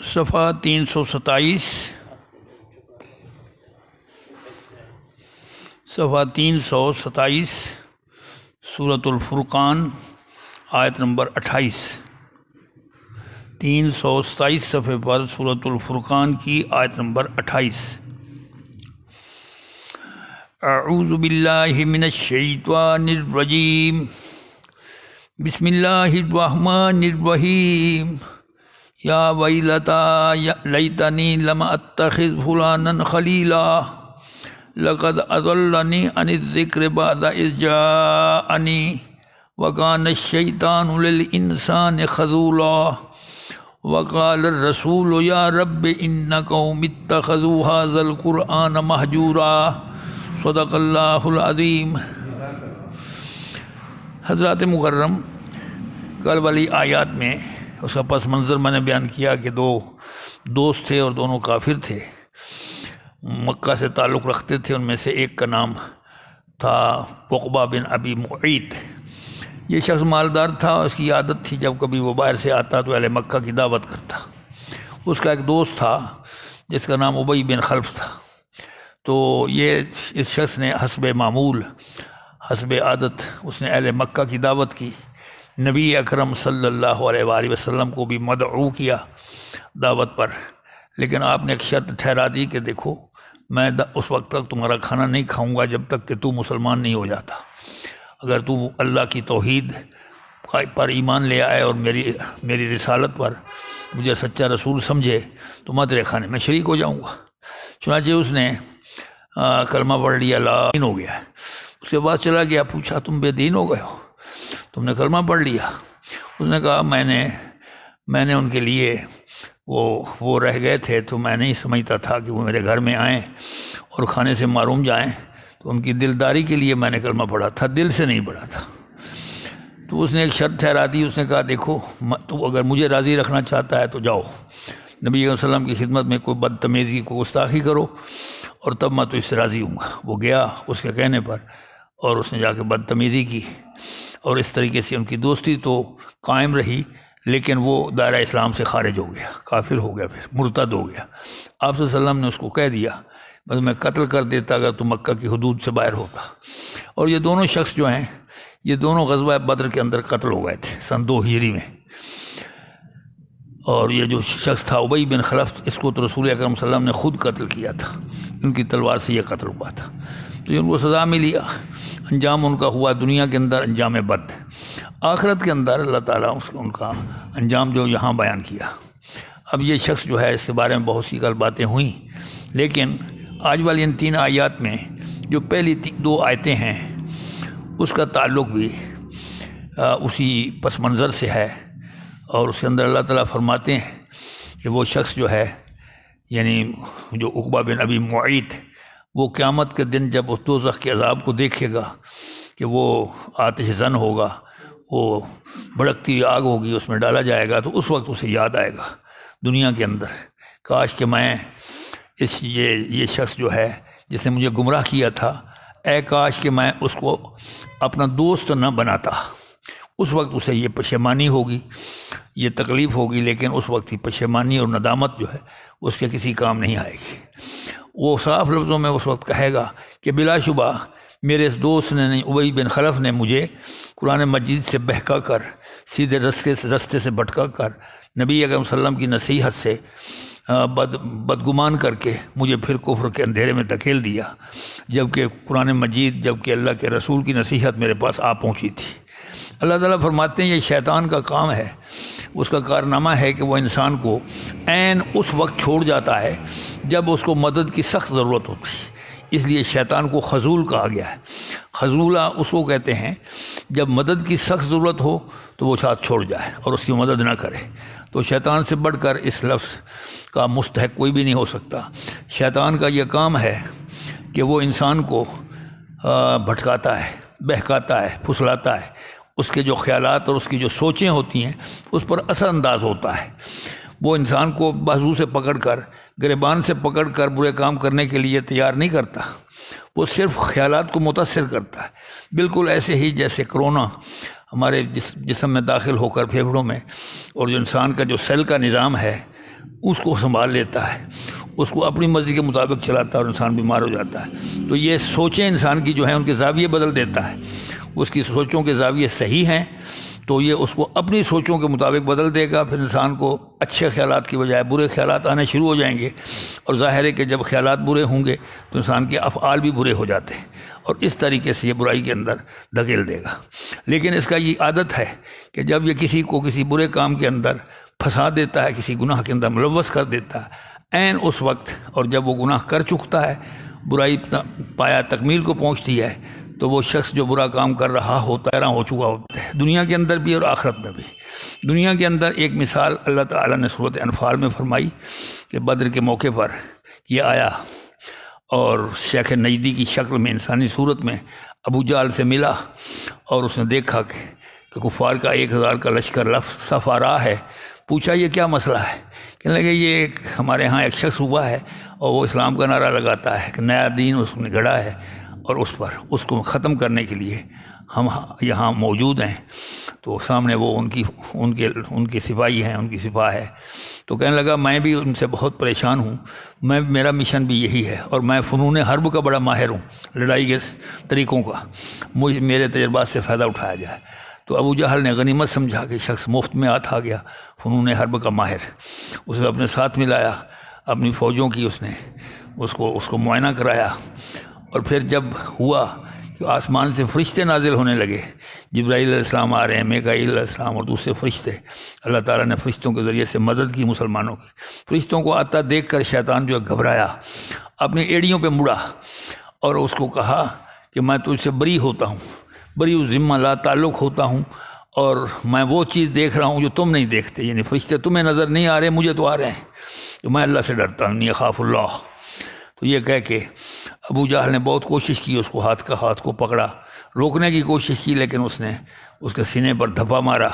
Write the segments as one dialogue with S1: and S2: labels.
S1: صفحہ 327 سورۃ الفرقان آیت نمبر 28 327 صفحے پر سورۃ الفرقان کی آیت نمبر 28 اعوذ باللہ من الشیطان الرجیم بسم اللہ الرحمن الرحیم یا ویلتا لیتنی لم اتخذ فلانا خلیلا لقد اضلنی عن الذکر بعد اذ جاءنی وکان الشیطان للانسان خذولا وقال الرسول یا رب ان قوم اتخذوا هذا القرآن مہجورا صدق اللہ العظیم۔ حضرات مکرم، کل والی آیات میں اس کا پس منظر میں نے بیان کیا کہ دو دوست تھے اور دونوں کافر تھے، مکہ سے تعلق رکھتے تھے۔ ان میں سے ایک کا نام تھا عقبہ بن ابی معیط۔ یہ شخص مالدار تھا، اس کی عادت تھی جب کبھی وہ باہر سے آتا تو اہل مکہ کی دعوت کرتا۔ اس کا ایک دوست تھا جس کا نام ابی بن خلف تھا۔ تو یہ اس شخص نے حسب معمول، حسب عادت، اس نے اہل مکہ کی دعوت کی، نبی اکرم صلی اللہ علیہ وآلہ وسلم کو بھی مدعو کیا دعوت پر، لیکن آپ نے ایک شرط ٹھہرا دی کہ دیکھو میں اس وقت تک تمہارا کھانا نہیں کھاؤں گا جب تک کہ تو مسلمان نہیں ہو جاتا۔ اگر تو اللہ کی توحید پر ایمان لے آئے اور میری رسالت پر مجھے سچا رسول سمجھے تو میں تیرے کھانے میں شریک ہو جاؤں گا۔ چنانچہ اس نے کلمہ پڑھ لیا، لا دین ہو گیا۔ اس کے بعد چلا گیا، پوچھا تم بے دین ہو گئے ہو، تم نے کلمہ پڑھ لیا؟ اس نے کہا میں نے ان کے لیے وہ رہ گئے تھے تو میں نہیں سمجھتا تھا کہ وہ میرے گھر میں آئیں اور کھانے سے معروم جائیں، تو ان کی دلداری کے لیے میں نے کلمہ پڑھا تھا، دل سے نہیں پڑھا تھا۔ تو اس نے ایک شرط ٹھہرا دی، اس نے کہا دیکھو تو اگر مجھے راضی رکھنا چاہتا ہے تو جاؤ نبی علیہ وسلم کی خدمت میں کوئی بدتمیزی کو گستاخی کرو اور تب میں تو اس سے راضی ہوں گا۔ وہ گیا اس کے کہنے پر اور اس نے جا کے بدتمیزی کی، اور اس طریقے سے ان کی دوستی تو قائم رہی، لیکن وہ دائرہ اسلام سے خارج ہو گیا، کافر ہو گیا، پھر مرتد ہو گیا۔ آپ صلی اللہ علیہ وسلم نے اس کو کہہ دیا بس میں قتل کر دیتا اگر تو مکہ کی حدود سے باہر ہوتا۔ اور یہ دونوں شخص جو ہیں، یہ دونوں غزوہ بدر کے اندر قتل ہو گئے تھے سن 2 ہجری میں۔ اور یہ جو شخص تھا ابی بن خلف، اس کو تو رسول اکرم صلی اللہ علیہ وسلم نے خود قتل کیا تھا، ان کی تلوار سے یہ قتل ہوا تھا۔ تو ان کو سزا ملی، انجام ان کا ہوا دنیا کے اندر انجام بد، آخرت کے اندر اللہ تعالیٰ ان کا انجام جو یہاں بیان کیا۔ اب یہ شخص جو ہے اس کے بارے میں بہت سی باتیں ہوئیں، لیکن آج والی ان 3 آیات میں جو پہلی 2 آیتیں ہیں اس کا تعلق بھی اسی پس منظر سے ہے، اور اس کے اندر اللہ تعالیٰ فرماتے ہیں کہ وہ شخص جو ہے، یعنی جو عقبہ بن ابی معیط، وہ قیامت کے دن جب اس دوزخ کے عذاب کو دیکھے گا کہ وہ آتش زن ہوگا، وہ بھڑکتی ہوئی آگ ہوگی، اس میں ڈالا جائے گا، تو اس وقت اسے یاد آئے گا دنیا کے اندر، کاش کہ میں یہ شخص جو ہے جس نے مجھے گمراہ کیا تھا، اے کاش کہ میں اس کو اپنا دوست نہ بناتا۔ اس وقت اسے یہ پشیمانی ہوگی، یہ تکلیف ہوگی، لیکن اس وقت کی پشیمانی اور ندامت جو ہے اس کے کسی کام نہیں آئے گی۔ وہ صاف لفظوں میں اس وقت کہے گا کہ بلا شبہ میرے اس دوست نے، ابی بن خلف نے مجھے قرآن مجید سے بہکا کر، سیدھے رستے سے بھٹکا کر، نبی اکرم صلی اللہ علیہ وسلم کی نصیحت سے بدگمان کر کے مجھے پھر کفر کے اندھیرے میں دھکیل دیا، جبکہ قرآن مجید، جبکہ اللہ کے رسول کی نصیحت میرے پاس آ پہنچی تھی۔ اللہ تعالیٰ فرماتے ہیں یہ شیطان کا کام ہے، اس کا کارنامہ ہے کہ وہ انسان کو عین اس وقت چھوڑ جاتا ہے جب اس کو مدد کی سخت ضرورت ہوتی ہے۔ اس لیے شیطان کو خذول کہا گیا ہے۔ خذولہ اس کو کہتے ہیں جب مدد کی سخت ضرورت ہو تو وہ ساتھ چھوڑ جائے اور اس کی مدد نہ کرے۔ تو شیطان سے بڑھ کر اس لفظ کا مستحق کوئی بھی نہیں ہو سکتا۔ شیطان کا یہ کام ہے کہ وہ انسان کو بھٹکاتا ہے، بہکاتا ہے، پھسلاتا ہے، اس کے جو خیالات اور اس کی جو سوچیں ہوتی ہیں اس پر اثر انداز ہوتا ہے۔ وہ انسان کو بازو سے پکڑ کر، گریبان سے پکڑ کر برے کام کرنے کے لیے تیار نہیں کرتا، وہ صرف خیالات کو متاثر کرتا ہے۔ بالکل ایسے ہی جیسے کرونا ہمارے جسم میں داخل ہو کر پھیپھڑوں میں، اور جو انسان کا جو سیل کا نظام ہے اس کو سنبھال لیتا ہے، اس کو اپنی مرضی کے مطابق چلاتا ہے اور انسان بیمار ہو جاتا ہے۔ تو یہ سوچیں انسان کی جو ہیں ان کے زاویے بدل دیتا ہے، اس کی سوچوں کے زاویے صحیح ہیں تو یہ اس کو اپنی سوچوں کے مطابق بدل دے گا، پھر انسان کو اچھے خیالات کی بجائے برے خیالات آنے شروع ہو جائیں گے، اور ظاہر ہے کہ جب خیالات برے ہوں گے تو انسان کے افعال بھی برے ہو جاتے ہیں، اور اس طریقے سے یہ برائی کے اندر دھکیل دے گا۔ لیکن اس کا یہ عادت ہے کہ جب یہ کسی کو کسی برے کام کے اندر پھنسا دیتا ہے، کسی گناہ کے اندر ملوث کر دیتا ہے، عین اس وقت، اور جب وہ گناہ کر چکتا ہے، برائی پایا تکمیل کو پہنچتی ہے، تو وہ شخص جو برا کام کر رہا ہوتا ہے حیران ہو چکا ہوتا ہے، دنیا کے اندر بھی اور آخرت میں بھی۔ دنیا کے اندر ایک مثال اللہ تعالیٰ نے سورۃ انفال میں فرمائی کہ بدر کے موقع پر یہ آیا اور شیخ نجدی کی شکل میں انسانی صورت میں ابو جہل سے ملا، اور اس نے دیکھا کہ کفار کا 1000 کا لشکر صف آ رہا ہے۔ پوچھا یہ کیا مسئلہ ہے؟ کہنے لگے یہ ہمارے ہاں ایک شخص ہوا ہے اور وہ اسلام کا نعرہ لگاتا ہے کہ نیا دین اس نے گھڑا ہے، اور اس کو ختم کرنے کے لیے ہم یہاں موجود ہیں۔ تو سامنے وہ ان کے سپاہی ہیں، ان کی سپاہ ہے۔ تو کہنے لگا میں بھی ان سے بہت پریشان ہوں، میرا مشن بھی یہی ہے، اور میں فنون حرب کا بڑا ماہر ہوں، لڑائی کے طریقوں کا، میرے تجربات سے فائدہ اٹھایا جائے۔ تو ابو جہل نے غنیمت سمجھا کہ شخص مفت میں آ گیا، فنون حرب کا ماہر، اسے اپنے ساتھ ملایا، اپنی فوجوں کی اس کو معائنہ کرایا، اور پھر جب ہوا کہ آسمان سے فرشتے نازل ہونے لگے، جبرائیل علیہ السلام آ رہے ہیں، میکائیل علیہ السلام اور دوسرے فرشتے، اللہ تعالیٰ نے فرشتوں کے ذریعے سے مدد کی مسلمانوں کی۔ فرشتوں کو آتا دیکھ کر شیطان جو ہے گھبرایا، اپنی ایڑیوں پہ مڑا اور اس کو کہا کہ میں تجھ سے بری ہوتا ہوں، بری ذمہ لا تعلق ہوتا ہوں، اور میں وہ چیز دیکھ رہا ہوں جو تم نہیں دیکھتے، یعنی فرشتے تمہیں نظر نہیں آ رہے، مجھے تو آ رہے ہیں، تو میں اللہ سے ڈرتا ہوں، انی اخاف اللہ۔ تو یہ کہہ کے ابو جہل نے بہت کوشش کی، اس کو ہاتھ کو پکڑا، روکنے کی کوشش کی، لیکن اس نے اس کے سینے پر دھپا مارا،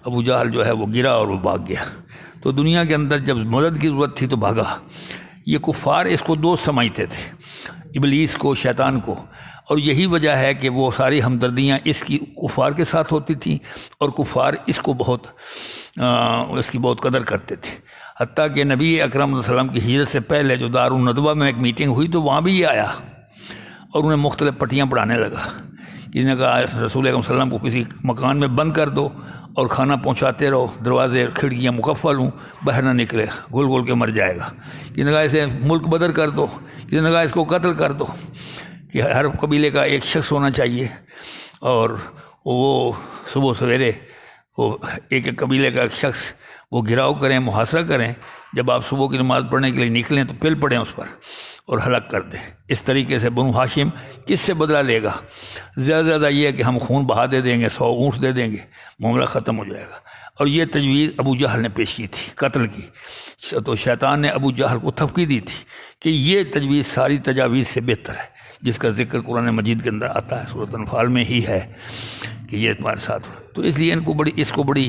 S1: ابو جہل جو ہے وہ گرا اور وہ بھاگ گیا۔ تو دنیا کے اندر جب مدد کی ضرورت تھی تو بھاگا۔ یہ کفار اس کو دوست سمجھتے تھے، ابلیس کو، شیطان کو، اور یہی وجہ ہے کہ وہ ساری ہمدردیاں اس کی کفار کے ساتھ ہوتی تھیں، اور کفار اس کی بہت قدر کرتے تھے۔ حتیٰ کہ نبی اکرم صلی اللہ علیہ وسلم کی ہجرت سے پہلے جو دار الندوہ میں ایک میٹنگ ہوئی تو وہاں بھی یہ آیا اور انہیں مختلف پٹیاں پڑھانے لگا۔ کسی نے کہا رسول اکرم صلی اللہ علیہ وسلم کو کسی مکان میں بند کر دو اور کھانا پہنچاتے رہو، دروازے کھڑکیاں مکفل ہوں، باہر نہ نکلے، گھل گھل کے مر جائے گا۔ کسی نے کہا اسے ملک بدر کر دو، کسی نے کہا اس کو قتل کر دو، کہ ہر قبیلے کا ایک شخص ہونا چاہیے، اور وہ صبح سویرے وہ ایک قبیلے کا ایک شخص وہ گھراؤ کریں، محاصرہ کریں، جب آپ صبح کی نماز پڑھنے کے لیے نکلیں تو پل پڑیں اس پر اور ہلاک کر دیں۔ اس طریقے سے بنو ہاشم کس سے بدلہ لے گا؟ زیادہ زیادہ یہ ہے کہ ہم خون بہا دے دیں گے، 100 اونٹ دے دیں گے، معاملہ ختم ہو جائے گا۔ اور یہ تجویز ابو جہل نے پیش کی تھی، قتل کی۔ تو شیطان نے ابو جہل کو تھپکی دی تھی کہ یہ تجویز ساری تجاویز سے بہتر ہے، جس کا ذکر قرآن مجید کے اندر آتا ہے، سورۃ انفال میں ہی ہے کہ یہ تمہارے ساتھ ہو۔ تو اس لیے اس کو بڑی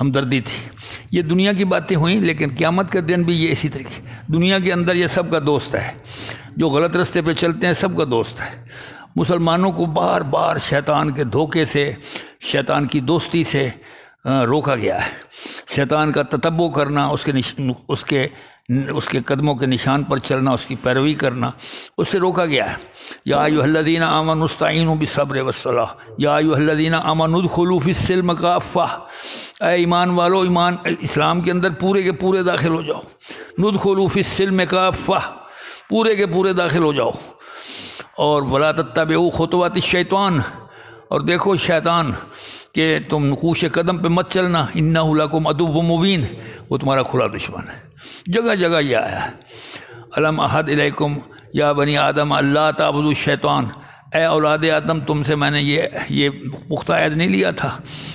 S1: ہمدردی تھی۔ یہ دنیا کی باتیں ہوئیں، لیکن قیامت کے دن بھی یہ اسی طریقے، دنیا کے اندر یہ سب کا دوست ہے، جو غلط رستے پہ چلتے ہیں سب کا دوست ہے۔ مسلمانوں کو بار بار شیطان کے دھوکے سے، شیطان کی دوستی سے روکا گیا ہے۔ شیطان کا تتبع کرنا، اس کے قدموں کے نشان پر چلنا، اس کی پیروی کرنا، اس سے روکا گیا ہے۔ یا ایھا الذین آمنوا استعینوا بالصبر والصلاۃ، یا ایھا الذین آمنوا ادخلوا فی السلم کافہ، اے ایمان والو، اسلام کے اندر پورے کے پورے داخل ہو جاؤ۔ ندخلوا فی السلم کافہ، پورے کے پورے داخل ہو جاؤ۔ اور ولا تتبعوا خطوات الشیطان، اور دیکھو شیطان کہ تم نقوش قدم پہ مت چلنا، انہ لکم عدو مبین، وہ تمہارا کھلا دشمن ہے۔ جگہ جگہ یہ آیا ہے۔ الم احد الیکم یا بنی آدم اللہ تعبدوا الشیطان، اے اولاد آدم تم سے میں نے یہ پختہ عہد نہیں لیا تھا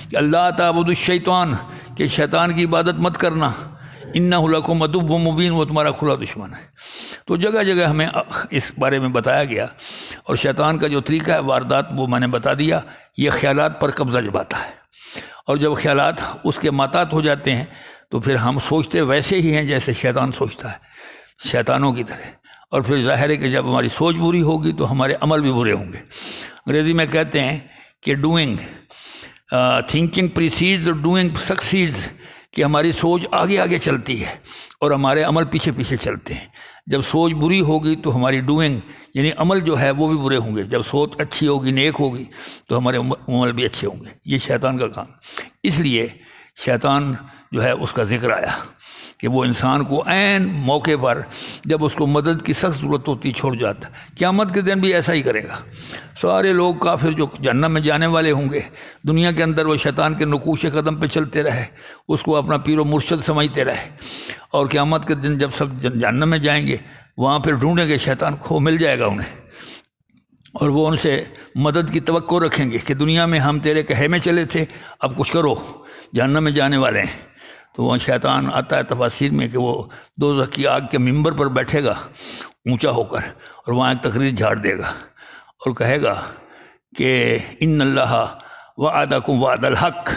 S1: کہ اللہ تعبدوا الشیطان، کہ شیطان کی عبادت مت کرنا، انہ لکم عدو مبین، وہ تمہارا کھلا دشمن ہے۔ تو جگہ جگہ ہمیں اس بارے میں بتایا گیا، اور شیطان کا جو طریقہ ہے واردات وہ میں نے بتا دیا۔ یہ خیالات پر قبضہ جماتا ہے، اور جب خیالات اس کے ماتات ہو جاتے ہیں تو پھر ہم سوچتے ویسے ہی ہیں جیسے شیطان سوچتا ہے، شیطانوں کی طرح۔ اور پھر ظاہر ہے کہ جب ہماری سوچ بری ہوگی تو ہمارے عمل بھی برے ہوں گے۔ انگریزی میں کہتے ہیں کہ ڈوئنگ تھنکنگ پریسیڈز اور ڈوئنگ سکسیڈز، کہ کہ ہماری سوچ آگے آگے چلتی ہے اور ہمارے عمل پیچھے پیچھے چلتے ہیں۔ جب سوچ بری ہوگی تو ہماری ڈوئنگ یعنی عمل جو ہے وہ بھی برے ہوں گے، جب سوچ اچھی ہوگی نیک ہوگی تو ہمارے عمل بھی اچھے ہوں گے۔ یہ شیطان کا کام، اس لیے شیطان جو ہے اس کا ذکر آیا کہ وہ انسان کو عین موقع پر جب اس کو مدد کی سخت ضرورت ہوتی چھوڑ جاتا ہے۔ قیامت کے دن بھی ایسا ہی کرے گا۔ سارے لوگ کافر جو جہنم میں جانے والے ہوں گے، دنیا کے اندر وہ شیطان کے نقوش قدم پہ چلتے رہے، اس کو اپنا پیر و مرشد سمجھتے رہے، اور قیامت کے دن جب سب جہنم میں جائیں گے وہاں پھر ڈھونڈیں گے شیطان کو، مل جائے گا انہیں، اور وہ ان سے مدد کی توقع رکھیں گے کہ دنیا میں ہم تیرے کہے میں چلے تھے، اب کچھ کرو، جہنم میں جانے والے ہیں۔ تو وہاں شیطان آتا ہے تفاسیر میں کہ وہ دوزخ کی آگ کے ممبر پر بیٹھے گا اونچا ہو کر، اور وہاں ایک تقریر جھاڑ دے گا اور کہے گا کہ ان اللہ وعدکم وعد الحق،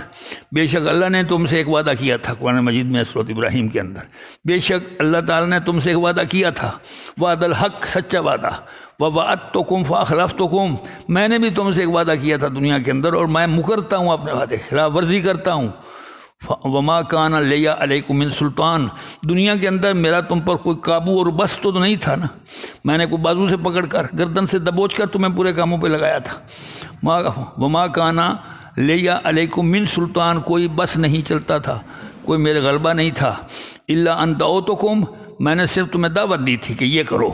S1: بے شک اللہ نے تم سے ایک وعدہ کیا تھا، قرآن مجید میں سورۃ ابراہیم کے اندر، بے شک اللہ تعالیٰ نے تم سے ایک وعدہ کیا تھا، وعد الحق، سچا وعدہ، ووعدتکم فاخلفتکم، میں نے بھی تم سے ایک وعدہ کیا تھا دنیا کے اندر اور میں مکرتا ہوں، اپنے وعدے خلاف ورزی کرتا ہوں۔ وما کان لی علیکم من سلطان، دنیا کے اندر میرا تم پر کوئی قابو اور بس تو نہیں تھا نا، میں نے کوئی بازو سے پکڑ کر گردن سے دبوچ کر تمہیں پورے کاموں پہ لگایا تھا۔ وما کان لی علیکم من سلطان، کوئی بس نہیں چلتا تھا، کوئی میرے غلبہ نہیں تھا، الا ان دعوتکم، میں نے صرف تمہیں دعوت دی تھی کہ یہ کرو،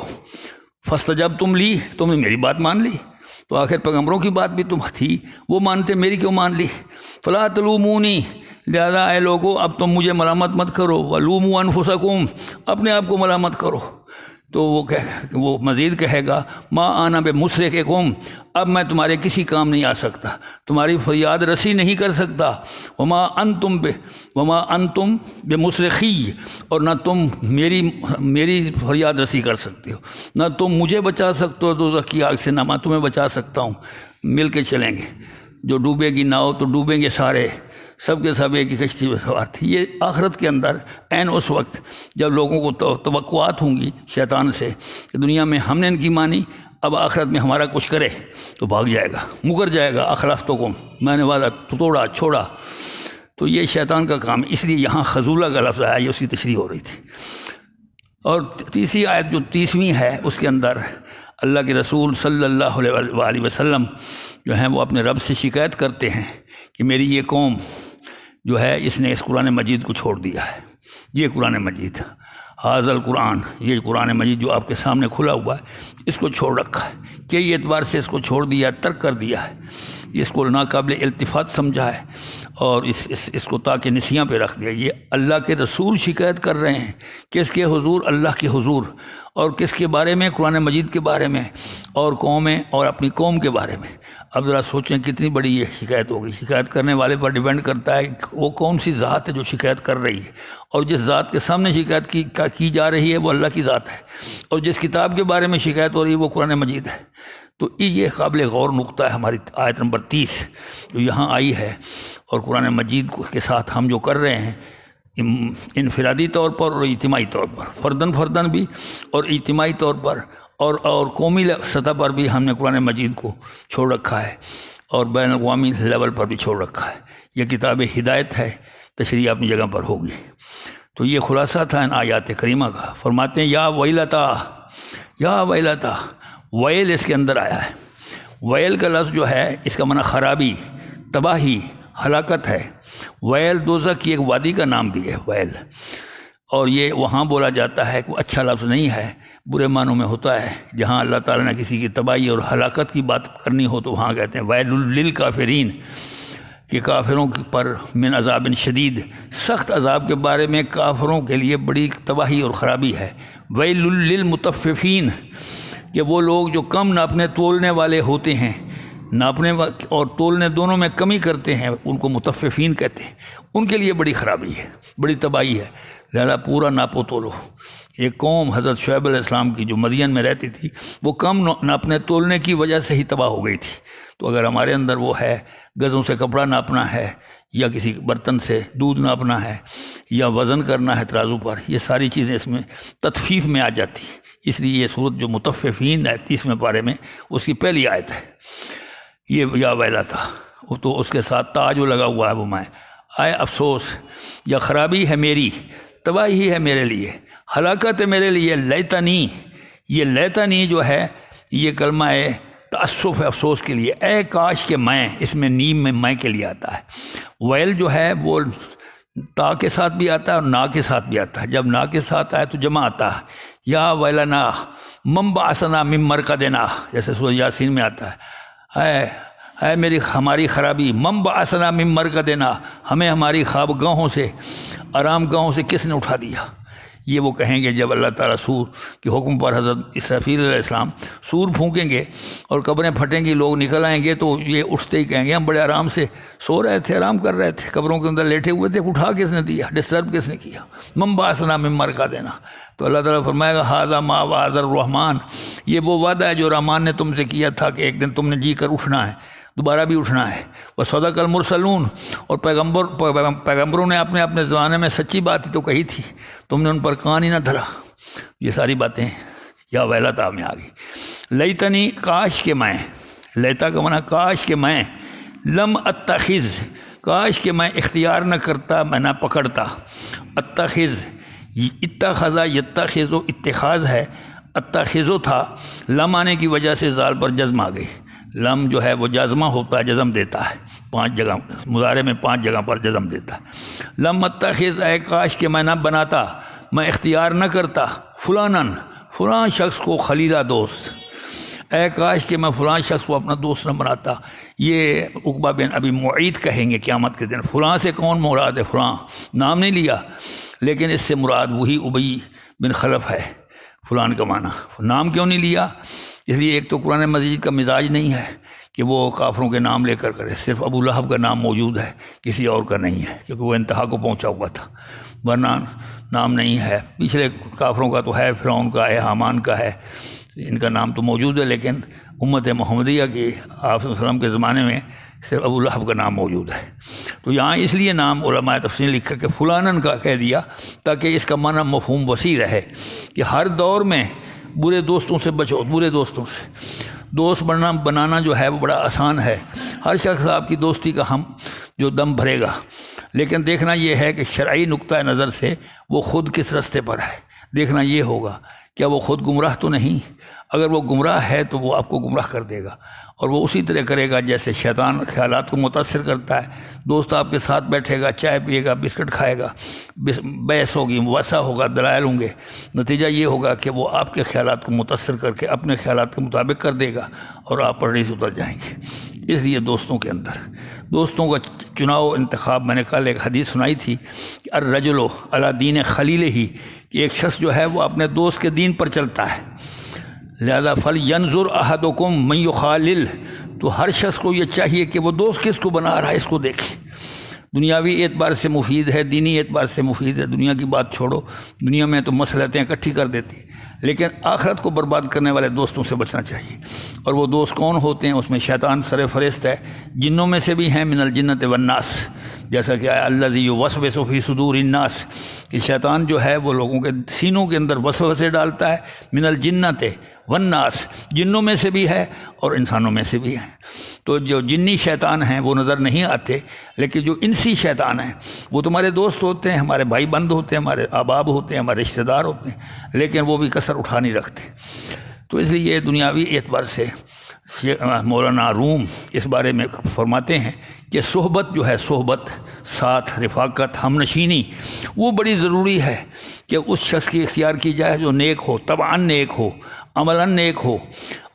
S1: فاستجبتم لی، تم نے میری بات مان لی، تو آخر پیغمبروں کی بات بھی تم تھی، وہ مانتے، میری کیوں مان لی؟ فلا تلومونی، لہذا اے لوگو اب تم مجھے ملامت مت کرو، ولوموا انفسکم، اپنے آپ کو ملامت کرو۔ تو وہ مزید کہے گا ما انا بمصرخکم، اب میں تمہارے کسی کام نہیں آ سکتا، تمہاری فریاد رسی نہیں کر سکتا، وما انتم بمصرخی، اور نہ تم میری فریاد رسی کر سکتے ہو، نہ تم مجھے بچا سکتے ہو دوزخ کی آگ سے، نہ میں تمہیں بچا سکتا ہوں، مل کے چلیں گے، جو ڈوبے گی ناؤ تو ڈوبیں گے سارے، سب کے سب ایک ہی کشتی میں سوار تھی۔ یہ آخرت کے اندر عین اس وقت جب لوگوں کو توقعات ہوں گی شیطان سے کہ دنیا میں ہم نے ان کی مانی، اب آخرت میں ہمارا کچھ کرے تو بھاگ جائے گا، مکر جائے گا، اخلفتکم، میں نے وعدہ توڑا چھوڑا۔ تو یہ شیطان کا کام، اس لیے یہاں خذولہ کا لفظ آیا، یہ اس کی تشریح ہو رہی تھی۔ اور تیسری آیت جو 30ویں ہے، اس کے اندر اللہ کے رسول صلی اللہ علیہ وسلم جو ہیں وہ اپنے رب سے شکایت کرتے ہیں کہ میری یہ قوم جو ہے اس نے اس قرآن مجید کو چھوڑ دیا ہے، یہ قرآن مجید، حاذا القرآن، یہ قرآن مجید جو آپ کے سامنے کھلا ہوا ہے، اس کو چھوڑ رکھا ہے، کئی اعتبار سے اس کو چھوڑ دیا، ترک کر دیا ہے، اس کو ناقابل التفات سمجھا ہے، اور اس کو تاکہ نسیاں پہ رکھ دیا۔ یہ اللہ کے رسول شکایت کر رہے ہیں، کس کے حضور؟ اللہ کے حضور، اور کس کے بارے میں؟ قرآن مجید کے بارے میں، اور قومیں اور اپنی قوم کے بارے میں۔ اب ذرا سوچیں کتنی بڑی یہ شکایت ہوگی۔ شکایت کرنے والے پر ڈیپینڈ کرتا ہے کہ وہ کون سی ذات ہے جو شکایت کر رہی ہے، اور جس ذات کے سامنے شکایت کی جا رہی ہے وہ اللہ کی ذات ہے، اور جس کتاب کے بارے میں شکایت ہو رہی ہے وہ قرآن مجید ہے۔ تو یہ قابل غور نقطہ ہے ہماری آیت نمبر 30 جو یہاں آئی ہے، اور قرآن مجید کے ساتھ ہم جو کر رہے ہیں انفرادی طور پر اور اجتماعی طور پر، فردن بھی اور اجتماعی طور پر اور قومی سطح پر بھی ہم نے قرآن مجید کو چھوڑ رکھا ہے، اور بین الاقوامی لیول پر بھی چھوڑ رکھا ہے۔ یہ کتاب ہدایت ہے، تشریح اپنی جگہ پر ہوگی۔ تو یہ خلاصہ تھا ان آیات کریمہ کا۔ فرماتے ہیں یا ویلتا، یا ویلتا، ویل اس کے اندر آیا ہے۔ ویل کا لفظ جو ہے اس کا معنی خرابی، تباہی، ہلاکت ہے۔ ویل دوزخ کی ایک وادی کا نام بھی ہے ویل، اور یہ وہاں بولا جاتا ہے کہ اچھا لفظ نہیں ہے، برے معنوں میں ہوتا ہے۔ جہاں اللہ تعالیٰ نے کسی کی تباہی اور ہلاکت کی بات کرنی ہو تو وہاں کہتے ہیں ویل للکافرین، کہ کافروں پر من عذاب شدید، سخت عذاب کے بارے میں کافروں کے لیے بڑی تباہی اور خرابی ہے۔ ویل للمطففین، کہ وہ لوگ جو کم ناپنے تولنے والے ہوتے ہیں، ناپنے اور تولنے دونوں میں کمی کرتے ہیں، ان کو مطففین کہتے ہیں، ان کے لیے بڑی خرابی ہے، بڑی تباہی ہے۔ لہذا پورا ناپو تولو۔ ایک قوم حضرت شعیب علیہ السلام کی جو مدین میں رہتی تھی، وہ کم ناپنے تولنے کی وجہ سے ہی تباہ ہو گئی تھی۔ تو اگر ہمارے اندر وہ ہے، گزوں سے کپڑا ناپنا ہے، یا کسی برتن سے دودھ ناپنا ہے، یا وزن کرنا ہے ترازو پر، یہ ساری چیزیں اس میں تطفیف میں آ جاتی۔ اس لیے یہ صورت جو مطففین ہے 30ویں پارے میں، اس کی پہلی آیت ہے۔ یہ یا ویلا تھا، تو اس کے ساتھ تا جو لگا ہوا ہے وہ میں آئے افسوس یا خرابی ہے میری، تباہی ہے میرے لیے، ہلاکت ہے میرے لیے، لیتنی، یہ لیتنی جو ہے یہ کلمہ ہے تأسف ہے افسوس کے لیے، اے کاش کہ میں، اس میں نیم میں کے لیے آتا ہے۔ ویل جو ہے وہ تا کے ساتھ بھی آتا ہے اور نا کے ساتھ بھی آتا ہے، جب نا کے ساتھ آئے تو جمع آتا ہے، یا ویلنا من بعثنا من مرقدنا، جیسے سورہ یاسین میں آتا ہے، اے میری ہماری خرابی، من بعثنا من مرقدنا، ہمیں ہماری خواب گاہوں سے، آرام گاہوں سے کس نے اٹھا دیا۔ یہ وہ کہیں گے جب اللہ تعالیٰ سور کے حکم پر حضرت اسرافیل علیہ السلام سور پھونکیں گے اور قبریں پھٹیں گی، لوگ نکل آئیں گے، تو یہ اٹھتے ہی کہیں گے ہم بڑے آرام سے سو رہے تھے، آرام کر رہے تھے، قبروں کے اندر لیٹے ہوئے تھے، اٹھا کس نے دیا، ڈسٹرب کس نے کیا، من بعثنا من مرقدنا۔ تو اللہ تعالیٰ فرمائے گا ھذا ما وعد الرحمن، یہ وہ وعدہ ہے جو رحمان نے تم سے کیا تھا کہ ایک دن تم نے جی کر اٹھنا ہے، دوبارہ بھی اٹھنا ہے۔ وصدق المرسلون، اور پیغمبروں نے اپنے زمانے میں سچی بات ہی تو کہی تھی، تم نے ان پر کان ہی نہ دھرا۔ یہ ساری باتیں یا ویلتا میں آ گئی۔ لیتنی، کاش کہ میں، لیتا کا معنی کاش کہ میں، لم اتخذ، کاش کہ میں اختیار نہ کرتا، میں نہ پکڑتا، اتخذ، اتخذ یتخذ اتخاذ ہے، اتخذ تھا، لم آنے کی وجہ سے زال پر جزم آ گئی۔ لم جو ہے وہ جازمہ ہوتا ہے، جزم دیتا ہے، 5 جگہ مضارع میں 5 جگہ پر جزم دیتا ہے۔ لم اتخذ، اے کاش کہ میں نہ بناتا، میں اختیار نہ کرتا، فلانن، فلاں شخص کو خلیلہ دوست، اے کاش کہ میں فلاں شخص کو اپنا دوست نہ بناتا۔ یہ عقبہ بن ابی معیط کہیں گے قیامت کے دن، فلاں سے کون مراد ہے، فلاں نام نہیں لیا، لیکن اس سے مراد وہی ابی بن خلف ہے۔ فلان کا معنی نام کیوں نہیں لیا؟ اس لیے ایک تو قرآن مجید کا مزاج نہیں ہے کہ وہ کافروں کے نام لے کر کرے، صرف ابو لہب کا نام موجود ہے، کسی اور کا نہیں ہے، کیونکہ وہ انتہا کو پہنچا ہوا تھا، ورنہ نام نہیں ہے۔ پچھلے کافروں کا تو ہے، فرعون کا ہے، حامان کا ہے، ان کا نام تو موجود ہے، لیکن امت محمدیہ کی آپ صلی اللہ علیہ وسلم کے زمانے میں صرف ابو لہب کا نام موجود ہے۔ تو یہاں اس لیے نام علماء تفسیر لکھا کہ فلانن کا کہہ دیا، تاکہ اس کا معنی مفہوم وسیع رہے کہ ہر دور میں برے دوستوں سے بچو، برے دوستوں سے۔ دوست بنانا جو ہے وہ بڑا آسان ہے، ہر شخص آپ کی دوستی کا ہم جو دم بھرے گا، لیکن دیکھنا یہ ہے کہ شرعی نقطہ نظر سے وہ خود کس رستے پر ہے، دیکھنا یہ ہوگا کیا وہ خود گمراہ تو نہیں، اگر وہ گمراہ ہے تو وہ آپ کو گمراہ کر دے گا، اور وہ اسی طرح کرے گا جیسے شیطان خیالات کو متاثر کرتا ہے۔ دوست آپ کے ساتھ بیٹھے گا، چائے پیے گا، بسکٹ کھائے گا، بحث ہوگی، مواسا ہوگا، دلائل ہوں گے، نتیجہ یہ ہوگا کہ وہ آپ کے خیالات کو متاثر کر کے اپنے خیالات کے مطابق کر دے گا اور آپ پٹری سے اتر جائیں گے۔ اس لیے دوستوں کے اندر دوستوں کا چناؤ، انتخاب، میں نے کل ایک حدیث سنائی تھی کہ الرجل علی دین خلیلہ، کہ ایک شخص جو ہے وہ اپنے دوست کے دین پر چلتا ہے، لہذا فَلْيَنْظُرْ أَحَدُكُمْ مَنْ يُخَالِلْ، تو ہر شخص کو یہ چاہیے کہ وہ دوست کس کو بنا رہا ہے اس کو دیکھے، دنیاوی اعتبار سے مفید ہے، دینی اعتبار سے مفید ہے، دنیا کی بات چھوڑو، دنیا میں تو مصلحتیں اکٹھی کر دیتی، لیکن آخرت کو برباد کرنے والے دوستوں سے بچنا چاہیے۔ اور وہ دوست کون ہوتے ہیں؟ اس میں شیطان سر فہرست ہے، جنوں میں سے بھی ہیں، من الجنۃ والناس، جیسا کہ الذی یوسوس فی صدور الناس، کہ شیطان جو ہے وہ لوگوں کے سینوں کے اندر وسوسے ڈالتا ہے، من الجنۃ والناس، جنوں میں سے بھی ہے اور انسانوں میں سے بھی ہیں۔ تو جو جنی شیطان ہیں وہ نظر نہیں آتے، لیکن جو انسی شیطان ہیں وہ تمہارے دوست ہوتے ہیں، ہمارے بھائی بند ہوتے ہیں، ہمارے احباب ہوتے ہیں، ہمارے رشتہ دار ہوتے ہیں، لیکن وہ بھی کسر اٹھا نہیں رکھتے۔ تو اس لیے یہ دنیاوی اعتبار سے مولانا روم اس بارے میں فرماتے ہیں کہ صحبت جو ہے، صحبت، ساتھ، رفاقت، ہم نشینی، وہ بڑی ضروری ہے کہ اس شخص کی اختیار کی جائے جو نیک ہو، طبعاً نیک ہو، عملاً نیک ہو،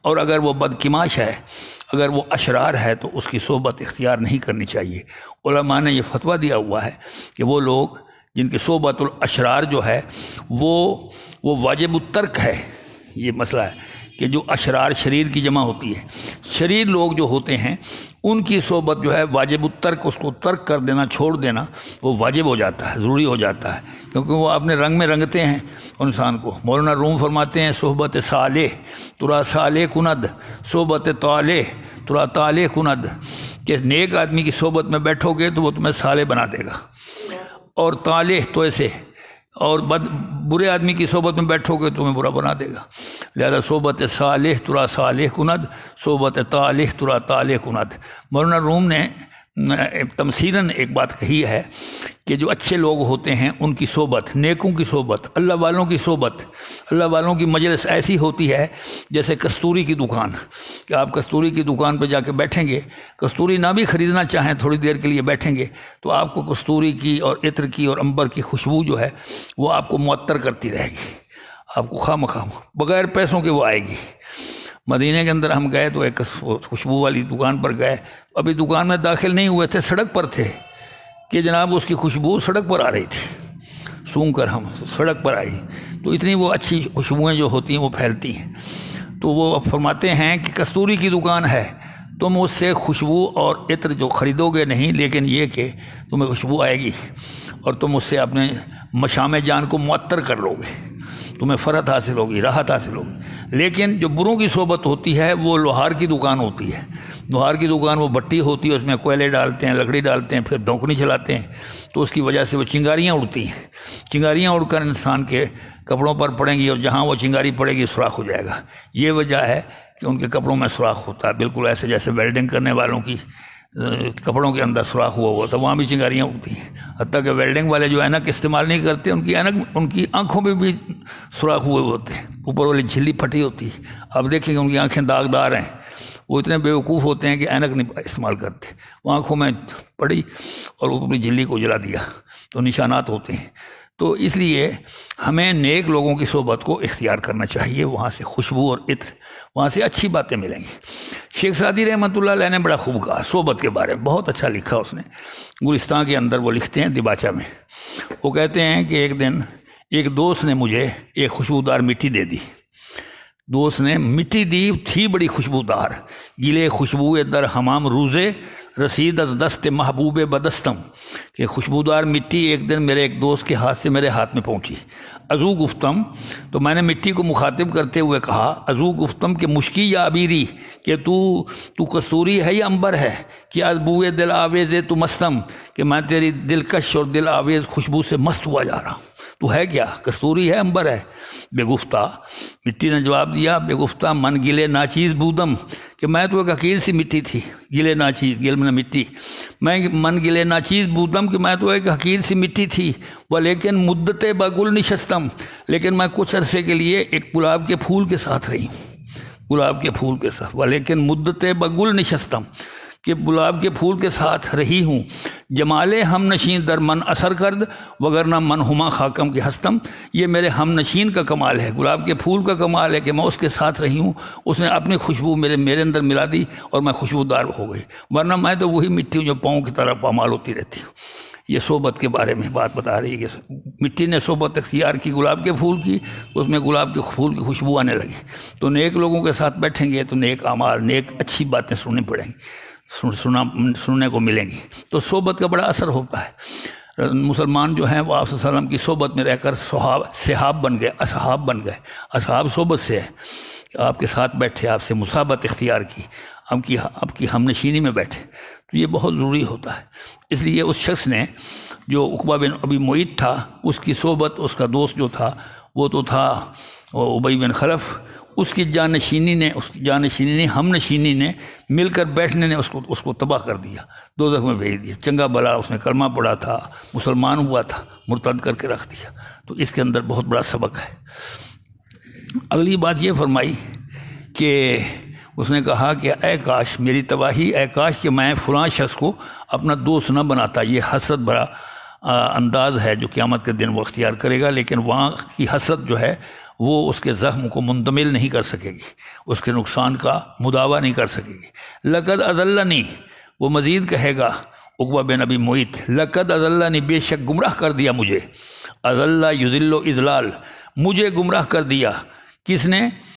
S1: اور اگر وہ بدکماش ہے، اگر وہ اشرار ہے تو اس کی صحبت اختیار نہیں کرنی چاہیے۔ علماء نے یہ فتویٰ دیا ہوا ہے کہ وہ لوگ جن کی صحبت الاشرار جو ہے وہ واجب الترک ہے۔ یہ مسئلہ ہے کہ جو اشرار، شریر کی جمع ہوتی ہے، شریر لوگ جو ہوتے ہیں ان کی صحبت جو ہے واجب الترک، اس کو ترک کر دینا، چھوڑ دینا، وہ واجب ہو جاتا ہے، ضروری ہو جاتا ہے، کیونکہ وہ اپنے رنگ میں رنگتے ہیں انسان کو۔ مولانا روم فرماتے ہیں صحبت صالح ترا صالح کند، صحبت طالح ترا طالح کند، کہ نیک آدمی کی صحبت میں بیٹھو گے تو وہ تمہیں صالح بنا دے گا، اور طالح تو ایسے، اور برے آدمی کی صحبت میں بیٹھو گے تمہیں برا بنا دے گا۔ لہذا صحبت صالح ترا صالح کند، صحبت طالح ترا طالح کند۔ مولانا روم نے تمثیلاً ایک بات کہی ہے کہ جو اچھے لوگ ہوتے ہیں ان کی صحبت، نیکوں کی صحبت، اللہ والوں کی صحبت، اللہ والوں کی مجلس ایسی ہوتی ہے جیسے کستوری کی دکان، کہ آپ کستوری کی دکان پہ جا کے بیٹھیں گے، کستوری نہ بھی خریدنا چاہیں تھوڑی دیر کے لیے بیٹھیں گے تو آپ کو کستوری کی اور عطر کی اور عنبر کی خوشبو جو ہے وہ آپ کو معطر کرتی رہے گی، آپ کو خواہ مخواہ بغیر پیسوں کے وہ آئے گی۔ مدینے کے اندر ہم گئے تو ایک خوشبو والی دکان پر گئے، ابھی دکان میں داخل نہیں ہوئے تھے، سڑک پر تھے کہ جناب اس کی خوشبو سڑک پر آ رہی تھی، سونگ کر ہم سڑک پر آئی، تو اتنی وہ اچھی خوشبوئیں جو ہوتی ہیں وہ پھیلتی ہیں۔ تو وہ فرماتے ہیں کہ کستوری کی دکان ہے، تم اس سے خوشبو اور عطر جو خریدو گے نہیں، لیکن یہ کہ تمہیں خوشبو آئے گی اور تم اس سے اپنے مشام جان کو معطر کر لو گے، تمہیں فرحت حاصل ہوگی، راحت حاصل ہوگی۔ لیکن جو بروں کی صحبت ہوتی ہے وہ لوہار کی دکان ہوتی ہے، لوہار کی دکان وہ بٹی ہوتی ہے، اس میں کوئلے ڈالتے ہیں، لکڑی ڈالتے ہیں، پھر دھونکنی چلاتے ہیں، تو اس کی وجہ سے وہ چنگاریاں اڑتی ہیں، چنگاریاں اڑ کر انسان کے کپڑوں پر پڑیں گی اور جہاں وہ چنگاری پڑے گی سوراخ ہو جائے گا۔ یہ وجہ ہے کہ ان کے کپڑوں میں سوراخ ہوتا ہے، بالکل ایسے جیسے ویلڈنگ کرنے والوں کی کپڑوں کے اندر سوراخ ہوا ہوا تو وہاں بھی چنگاریاں اڑتی ہیں، حتیٰ کہ ویلڈنگ والے جو اینک استعمال نہیں کرتے ان کی آنکھوں میں بھی سوراخ ہوئے ہوتے ہیں، اوپر والی جھلی پھٹی ہوتی ہے، آپ دیکھیں گے ان کی آنکھیں داغدار ہیں، وہ اتنے بیوقوف ہوتے ہیں کہ اینک نہیں استعمال کرتے، وہ آنکھوں میں پڑی اور اوپری جھلی کو جلا دیا، تو نشانات ہوتے ہیں۔ تو اس لیے ہمیں نیک لوگوں کی صحبت کو اختیار کرنا چاہیے، وہاں سے خوشبو اور عطر، وہاں سے اچھی باتیں ملیں گی۔ شیخ سعدی رحمۃ اللہ علیہ نے بڑا خوب کہا صحبت کے بارے میں، بہت اچھا لکھا اس نے، گلستان کے اندر وہ لکھتے ہیں دیباچہ میں، وہ کہتے ہیں کہ ایک دن ایک دوست نے مجھے ایک خوشبودار مٹی دے دی، دوست نے مٹی دی تھی بڑی خوشبودار، گلے خوشبوئے در حمام روزے رسید از دست محبوب بدستم، کہ خوشبودار مٹی ایک دن میرے ایک دوست کے ہاتھ سے میرے ہاتھ میں پہنچی، ازو گفتم، تو میں نے مٹی کو مخاطب کرتے ہوئے کہا، ازو گفتم کہ مشکی یا عبیری، کہ تو کستوری ہے یا عنبر ہے، کہ ازبوئے دل آویز تو مستم، کہ میں تیری دلکش اور دل آویز خوشبو سے مست ہوا جا رہا ہوں، تو ہے کیا، کستوری ہے عنبر ہے؟ بے گفتہ، مٹی نے جواب دیا، بے گفتہ من گلے ناچیز بودم، کہ میں تو ایک حقیر سی مٹی تھی، گلے ناچیز، گل میں مٹی، میں من گلے ناچیز بودم، کہ میں تو ایک حقیر سی مٹی تھی، وہ لیکن مدت بگل نشستم، لیکن میں کچھ عرصے کے لیے ایک گلاب کے پھول کے ساتھ رہی ہوں، گلاب کے پھول کے ساتھ، وہ لیکن مدت بگل نشستم، کہ گلاب کے پھول کے ساتھ رہی ہوں، جمالے ہم نشین در من اثر کرد وگرنہ من ہما خاکم کے ہستم، یہ میرے ہم نشین کا کمال ہے، گلاب کے پھول کا کمال ہے کہ میں اس کے ساتھ رہی ہوں، اس نے اپنی خوشبو میرے اندر ملا دی اور میں خوشبودار ہو گئی، ورنہ میں تو وہی مٹی ہوں جو پاؤں کی طرح پامال ہوتی رہتی ہوں۔ یہ صحبت کے بارے میں بات بتا رہی ہے کہ مٹی نے صحبت اختیار کی گلاب کے پھول کی، اس میں گلاب کے پھول کی خوشبو آنے لگی، تو نیک لوگوں کے ساتھ بیٹھیں گے تو نیک اعمال، نیک اچھی باتیں سننی پڑیں گی، سننے کو ملیں گی، تو صحبت کا بڑا اثر ہوتا ہے۔ مسلمان جو ہیں وہ آپ صلی اللہ علیہ وسلم کی صحبت میں رہ کر صحاب بن گئے، اصحاب بن گئے، اصحاب صحبت سے ہے، آپ کے ساتھ بیٹھے، آپ سے مصاحبت اختیار کی، آپ کی ہم نشینی میں بیٹھے، تو یہ بہت ضروری ہوتا ہے۔ اس لیے اس شخص نے جو عقبہ بن ابی معیط تھا، اس کی صحبت، اس کا دوست جو تھا وہ تو تھا ابی بن خلف، اس کی جانشینی ہم نشینی نے مل کر بیٹھنے نے اس کو تباہ کر دیا، دوزخ میں بھیج دیا، چنگا بلا اس نے کلمہ پڑھا تھا، مسلمان ہوا تھا، مرتد کر کے رکھ دیا، تو اس کے اندر بہت بڑا سبق ہے۔ اگلی بات یہ فرمائی کہ اس نے کہا کہ اے کاش میری تباہی، اے کاش کہ میں فلاں شخص کو اپنا دوست نہ بناتا، یہ حسرت بڑا انداز ہے جو قیامت کے دن وہ اختیار کرے گا، لیکن وہاں کی حسرت جو ہے وہ اس کے زخم کو منتمل نہیں کر سکے گی، اس کے نقصان کا مداوع نہیں کر سکے گی۔ لقد اضلنی، وہ مزید کہے گا عقبہ بن ابی معیط، لقد اضلنی، بے شک گمراہ کر دیا مجھے، اضل یضل اضلال، مجھے گمراہ کر دیا، کس نے؟